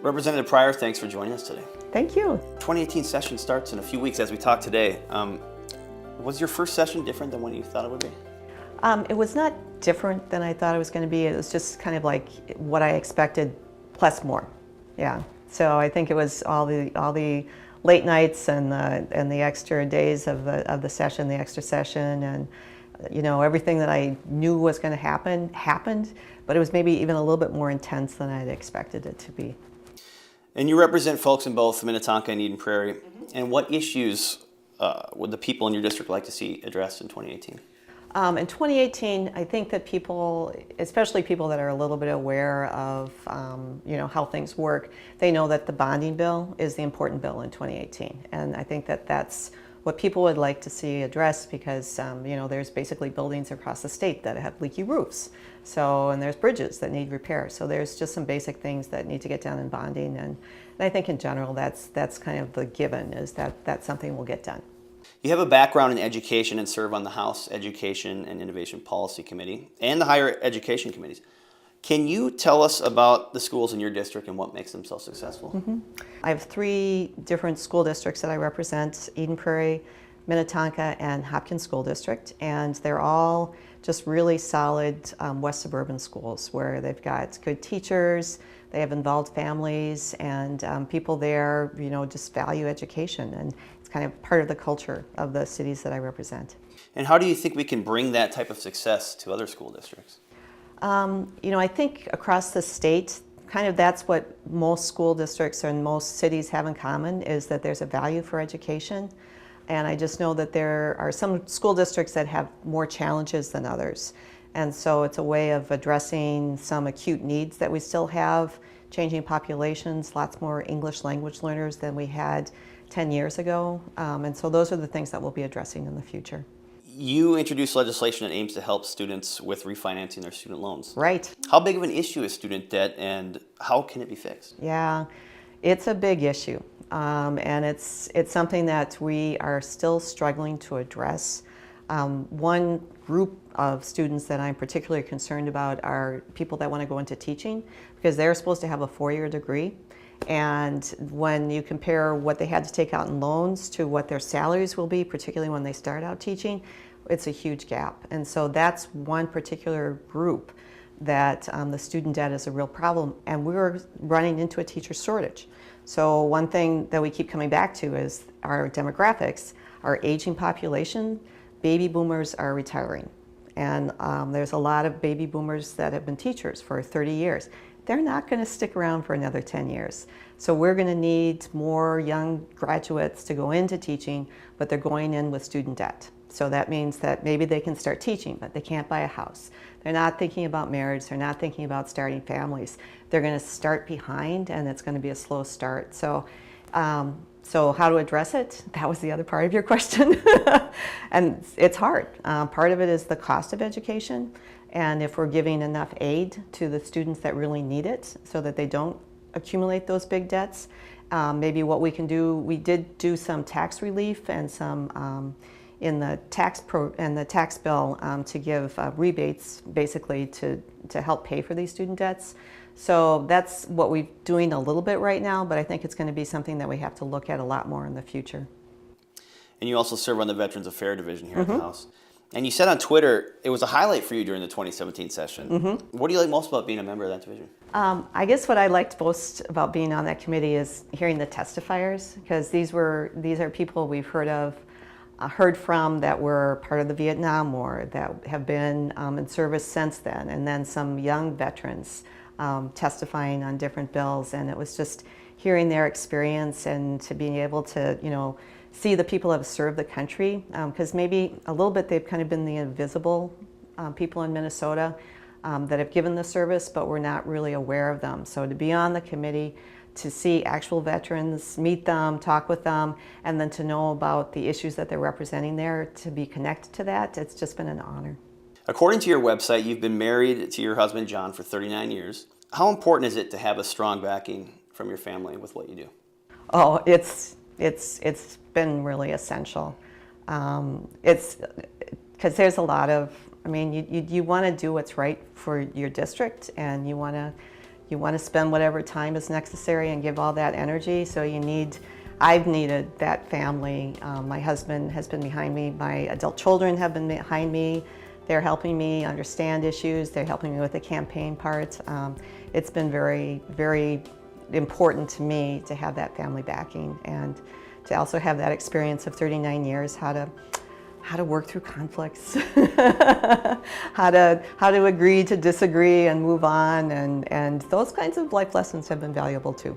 Representative Pryor, thanks for joining us today. Thank you. 2018 session starts in a few weeks as we talk today. Was your first session different than what you thought it would be? It was not different than I thought it was going to be. It was just kind of like what I expected, plus more. Yeah. So I think it was all the late nights and the extra days of the session, the extra session, and everything that I knew was going to happen happened. But it was maybe even a little bit more intense than I'd expected it to be. And you represent folks in both Minnetonka and Eden Prairie. Mm-hmm. And what issues would the people in your district like to see addressed in 2018? In 2018, I think that people, especially people that are a little bit aware of how things work, they know that the bonding bill is the important bill in 2018. And I think that that's what people would like to see addressed because, there's basically buildings across the state that have leaky roofs. And there's bridges that need repair. So there's just some basic things that need to get done in bonding. And I think in general, that's kind of the given, is that that's something will get done. You have a background in education and serve on the House Education and Innovation Policy Committee and the Higher Education Committees. Can you tell us about the schools in your district and what makes them so successful? Mm-hmm. I have 3 different school districts that I represent: Eden Prairie, Minnetonka, and Hopkins School District. And they're all just really solid West suburban schools where they've got good teachers, they have involved families, and people there, just value education. And it's kind of part of the culture of the cities that I represent. And how do you think we can bring that type of success to other school districts? I think across the state, kind of that's what most school districts and most cities have in common, is that there's a value for education. And I just know that there are some school districts that have more challenges than others. And so it's a way of addressing some acute needs that we still have, changing populations, lots more English language learners than we had 10 years ago. And so those are the things that we'll be addressing in the future. You introduced legislation that aims to help students with refinancing their student loans. Right. How big of an issue is student debt, and how can it be fixed? Yeah, it's a big issue. And it's something that we are still struggling to address. One group of students that I'm particularly concerned about are people that want to go into teaching, because they're supposed to have a 4-year degree. And when you compare what they had to take out in loans to what their salaries will be, particularly when they start out teaching, it's a huge gap. And so that's one particular group that the student debt is a real problem. And we're running into a teacher shortage. So one thing that we keep coming back to is our demographics, our aging population. Baby boomers are retiring. And there's a lot of baby boomers that have been teachers for 30 years. They're not going to stick around for another 10 years. So we're going to need more young graduates to go into teaching, but they're going in with student debt. So that means that maybe they can start teaching, but they can't buy a house. They're not thinking about marriage. They're not thinking about starting families. They're going to start behind, and it's going to be a slow start. So how to address it? That was the other part of your question. And it's hard. Part of it is the cost of education. And if we're giving enough aid to the students that really need it so that they don't accumulate those big debts, maybe what we can do, we did do some tax relief and some in the tax bill to give rebates basically to help pay for these student debts. So that's what we're doing a little bit right now, but I think it's going to be something that we have to look at a lot more in the future. And you also serve on the Veterans Affairs Division here at the House. And you said on Twitter it was a highlight for you during the 2017 session. Mm-hmm. What do you like most about being a member of that division? I guess what I liked most about being on that committee is hearing the testifiers, because these are people we've heard from that were part of the Vietnam War, that have been in service since then, and then some young veterans testifying on different bills. And it was just hearing their experience and to being able to, see the people that have served the country, because maybe a little bit they've kind of been the invisible people in Minnesota that have given the service, but we're not really aware of them. So to be on the committee, to see actual veterans, meet them, talk with them, and then to know about the issues that they're representing there, to be connected to that, it's just been an honor. According to your website, you've been married to your husband, John, for 39 years. How important is it to have a strong backing from your family with what you do? Oh, it's been really essential. It's because there's a lot of, you want to do what's right for your district, and you want You want to spend whatever time is necessary and give all that energy. So I've needed that family. My husband has been behind me. My adult children have been behind me. They're helping me understand issues. They're helping me with the campaign part. It's been very, very important to me to have that family backing and to also have that experience of 39 years, how to work through conflicts, how to agree to disagree and move on, and those kinds of life lessons have been valuable too.